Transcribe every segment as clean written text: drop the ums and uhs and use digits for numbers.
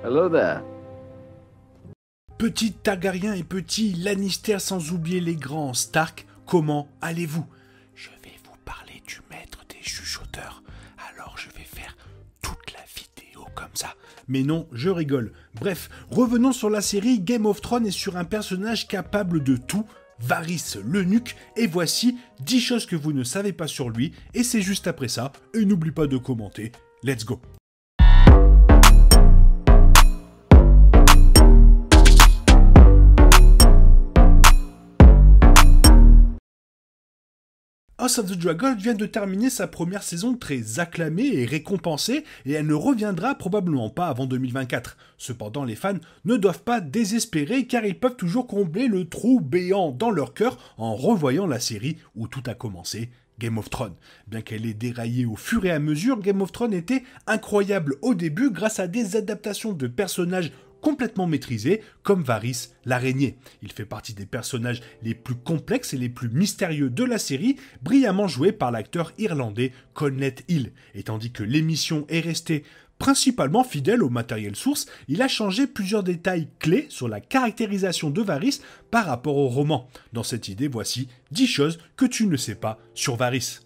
Hello there. Petit Targaryen et petit Lannister, sans oublier les grands Stark, comment allez-vous? Je vais vous parler du maître des chuchoteurs, alors je vais faire toute la vidéo comme ça. Mais non, je rigole. Bref, revenons sur la série Game of Thrones et sur un personnage capable de tout, Varys l'eunuque, et voici 10 choses que vous ne savez pas sur lui, et c'est juste après ça, et n'oublie pas de commenter. Let's go. House of the Dragon vient de terminer sa première saison très acclamée et récompensée, et elle ne reviendra probablement pas avant 2024. Cependant, les fans ne doivent pas désespérer car ils peuvent toujours combler le trou béant dans leur cœur en revoyant la série où tout a commencé, Game of Thrones. Bien qu'elle ait déraillé au fur et à mesure, Game of Thrones était incroyable au début grâce à des adaptations de personnages complètement maîtrisé, comme Varys l'araignée. Il fait partie des personnages les plus complexes et les plus mystérieux de la série, brillamment joué par l'acteur irlandais Colnett Hill. Et tandis que l'émission est restée principalement fidèle au matériel source, il a changé plusieurs détails clés sur la caractérisation de Varys par rapport au roman. Dans cette idée, voici 10 choses que tu ne sais pas sur Varys.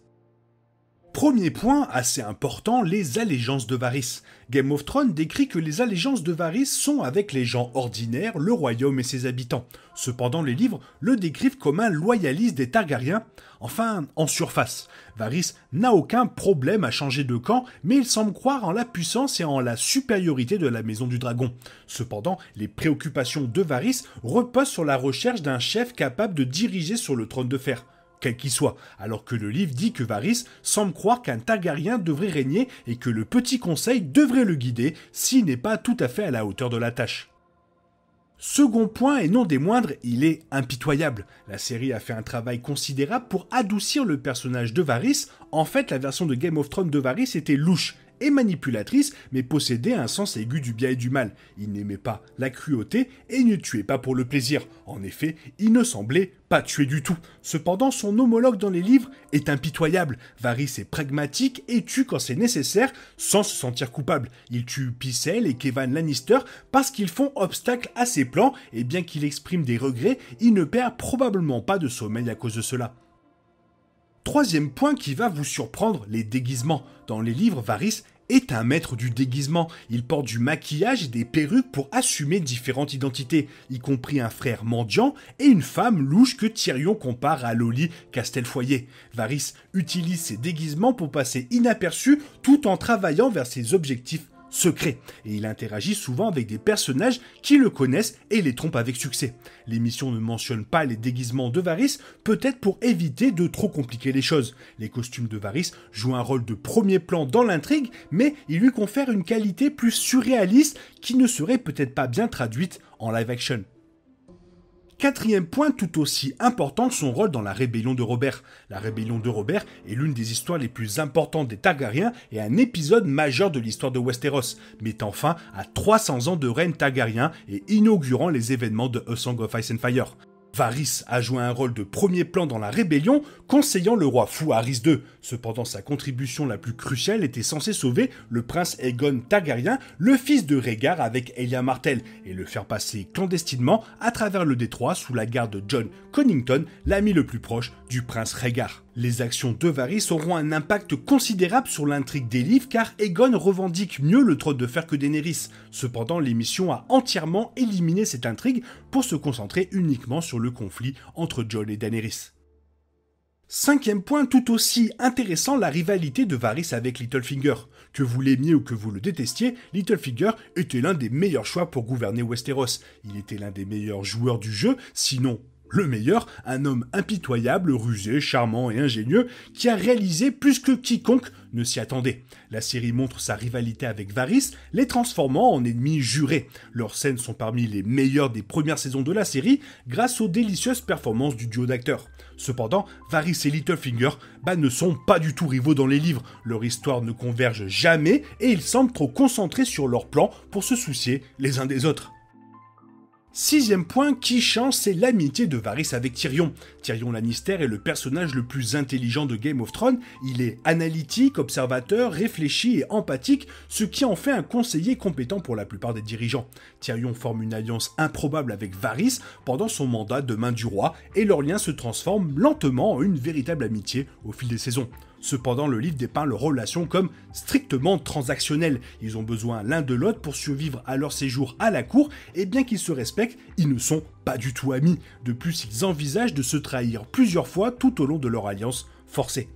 Premier point assez important, les allégeances de Varys. Game of Thrones décrit que les allégeances de Varys sont avec les gens ordinaires, le royaume et ses habitants. Cependant, les livres le décrivent comme un loyaliste des Targaryens, enfin en surface. Varys n'a aucun problème à changer de camp, mais il semble croire en la puissance et en la supériorité de la Maison du Dragon. Cependant, les préoccupations de Varys reposent sur la recherche d'un chef capable de diriger sur le trône de fer, quel qu'il soit, alors que le livre dit que Varys semble croire qu'un Targaryen devrait régner et que le Petit Conseil devrait le guider s'il n'est pas tout à fait à la hauteur de la tâche. Second point, et non des moindres, il est impitoyable. La série a fait un travail considérable pour adoucir le personnage de Varys. En fait, la version de Game of Thrones de Varys était louche et manipulatrice, mais possédait un sens aigu du bien et du mal. Il n'aimait pas la cruauté et ne tuait pas pour le plaisir. En effet, il ne semblait pas tuer du tout. Cependant, son homologue dans les livres est impitoyable. Varys est pragmatique et tue quand c'est nécessaire, sans se sentir coupable. Il tue Pycelle et Kevan Lannister parce qu'ils font obstacle à ses plans, et bien qu'il exprime des regrets, il ne perd probablement pas de sommeil à cause de cela. Troisième point qui va vous surprendre, les déguisements. Dans les livres, Varys est un maître du déguisement. Il porte du maquillage et des perruques pour assumer différentes identités, y compris un frère mendiant et une femme louche que Tyrion compare à Lolly Castelfoyer. Varys utilise ses déguisements pour passer inaperçu tout en travaillant vers ses objectifs secret, et il interagit souvent avec des personnages qui le connaissent et les trompent avec succès. L'émission ne mentionne pas les déguisements de Varys, peut-être pour éviter de trop compliquer les choses. Les costumes de Varys jouent un rôle de premier plan dans l'intrigue, mais ils lui confèrent une qualité plus surréaliste qui ne serait peut-être pas bien traduite en live action. Quatrième point tout aussi important, son rôle dans la rébellion de Robert. La rébellion de Robert est l'une des histoires les plus importantes des Targaryens et un épisode majeur de l'histoire de Westeros, mettant fin à 300 ans de règne Targaryen et inaugurant les événements de A Song of Ice and Fire. Varys a joué un rôle de premier plan dans la rébellion, conseillant le roi fou Harys II. Cependant, sa contribution la plus cruciale était censée sauver le prince Aegon Targaryen, le fils de Rhaegar avec Elia Martell, et le faire passer clandestinement à travers le détroit sous la garde de Jon Connington, l'ami le plus proche du prince Rhaegar. Les actions de Varys auront un impact considérable sur l'intrigue des livres car Aegon revendique mieux le trône de fer que Daenerys. Cependant, l'émission a entièrement éliminé cette intrigue pour se concentrer uniquement sur le conflit entre Jon et Daenerys. Cinquième point tout aussi intéressant, la rivalité de Varys avec Littlefinger. Que vous l'aimiez ou que vous le détestiez, Littlefinger était l'un des meilleurs choix pour gouverner Westeros. Il était l'un des meilleurs joueurs du jeu, sinon le meilleur, un homme impitoyable, rusé, charmant et ingénieux, qui a réalisé plus que quiconque ne s'y attendait. La série montre sa rivalité avec Varys, les transformant en ennemis jurés. Leurs scènes sont parmi les meilleures des premières saisons de la série, grâce aux délicieuses performances du duo d'acteurs. Cependant, Varys et Littlefinger ne sont pas du tout rivaux dans les livres. Leur histoire ne converge jamais et ils semblent trop concentrés sur leur plan pour se soucier les uns des autres. Sixième point qui change, c'est l'amitié de Varys avec Tyrion. Tyrion Lannister est le personnage le plus intelligent de Game of Thrones. Il est analytique, observateur, réfléchi et empathique, ce qui en fait un conseiller compétent pour la plupart des dirigeants. Tyrion forme une alliance improbable avec Varys pendant son mandat de main du roi, et leur lien se transforme lentement en une véritable amitié au fil des saisons. Cependant, le livre dépeint leurs relations comme strictement transactionnelles. Ils ont besoin l'un de l'autre pour survivre à leur séjour à la cour, et bien qu'ils se respectent, ils ne sont pas du tout amis. De plus, ils envisagent de se trahir plusieurs fois tout au long de leur alliance forcée.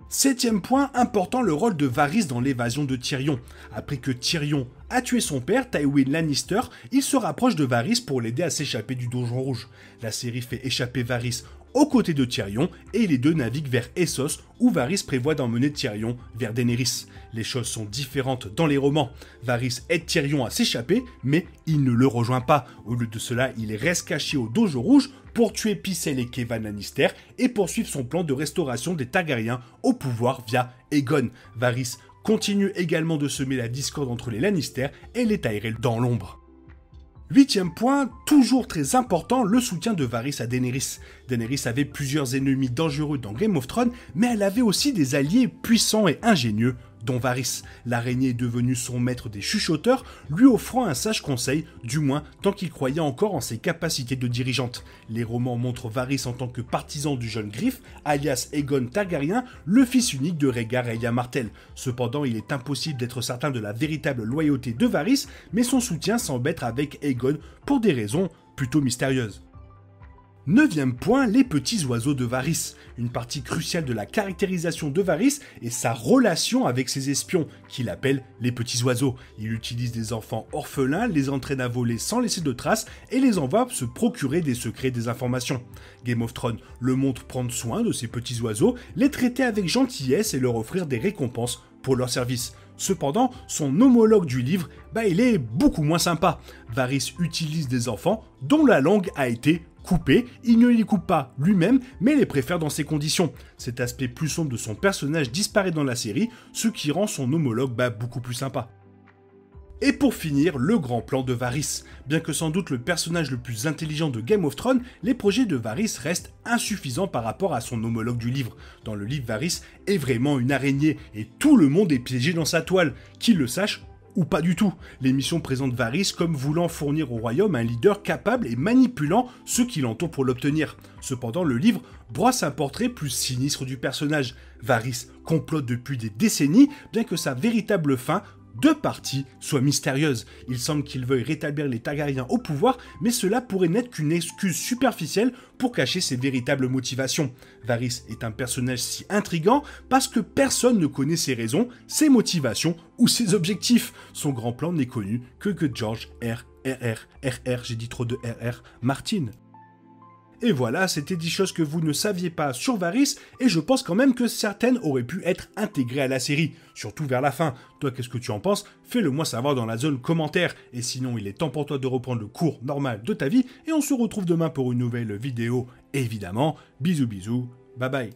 Septième point, important le rôle de Varys dans l'évasion de Tyrion. Après que Tyrion a tué son père, Tywin Lannister, il se rapproche de Varys pour l'aider à s'échapper du Donjon Rouge. La série fait échapper Varys aux côtés de Tyrion, et les deux naviguent vers Essos, où Varys prévoit d'emmener Tyrion vers Daenerys. Les choses sont différentes dans les romans. Varys aide Tyrion à s'échapper, mais il ne le rejoint pas. Au lieu de cela, il reste caché au Donjon Rouge pour tuer Pycelle et Kevan Lannister et poursuivre son plan de restauration des Targaryens au pouvoir via Aegon. Varys continue également de semer la discorde entre les Lannister et les Tyrell dans l'ombre. Huitième point, toujours très important, le soutien de Varys à Daenerys. Daenerys avait plusieurs ennemis dangereux dans Game of Thrones, mais elle avait aussi des alliés puissants et ingénieux, dont Varys. L'araignée est devenue son maître des chuchoteurs, lui offrant un sage conseil, du moins tant qu'il croyait encore en ses capacités de dirigeante. Les romans montrent Varys en tant que partisan du jeune Griff, alias Aegon Targaryen, le fils unique de Rhaegar et Elia Martell. Cependant, il est impossible d'être certain de la véritable loyauté de Varys, mais son soutien semble être avec Aegon pour des raisons plutôt mystérieuses. Neuvième point, les petits oiseaux de Varys. Une partie cruciale de la caractérisation de Varys est sa relation avec ses espions, qu'il appelle les petits oiseaux. Il utilise des enfants orphelins, les entraîne à voler sans laisser de traces et les envoie se procurer des secrets et des informations. Game of Thrones le montre prendre soin de ces petits oiseaux, les traiter avec gentillesse et leur offrir des récompenses pour leur service. Cependant, son homologue du livre, il est beaucoup moins sympa. Varys utilise des enfants dont la langue a été coupé, il ne les coupe pas lui-même, mais les préfère dans ces conditions. Cet aspect plus sombre de son personnage disparaît dans la série, ce qui rend son homologue beaucoup plus sympa. Et pour finir, le grand plan de Varys. Bien que sans doute le personnage le plus intelligent de Game of Thrones, les projets de Varys restent insuffisants par rapport à son homologue du livre. Dans le livre, Varys est vraiment une araignée, et tout le monde est piégé dans sa toile, qu'il le sache ou pas du tout. L'émission présente Varys comme voulant fournir au royaume un leader capable et manipulant ceux qui l'entourent pour l'obtenir. Cependant, le livre brosse un portrait plus sinistre du personnage. Varys complote depuis des décennies, bien que sa véritable fin de partie soit mystérieuse. Il semble qu'il veuille rétablir les Targaryens au pouvoir, mais cela pourrait n'être qu'une excuse superficielle pour cacher ses véritables motivations. Varys est un personnage si intriguant parce que personne ne connaît ses raisons, ses motivations ou ses objectifs. Son grand plan n'est connu que George j'ai dit trop de RR, Martin. Et voilà, c'était 10 choses que vous ne saviez pas sur Varys, et je pense quand même que certaines auraient pu être intégrées à la série, surtout vers la fin. Toi, qu'est-ce que tu en penses? Fais-le moi savoir dans la zone commentaire. Et sinon, il est temps pour toi de reprendre le cours normal de ta vie, et on se retrouve demain pour une nouvelle vidéo. Évidemment, bisous bisous, bye bye.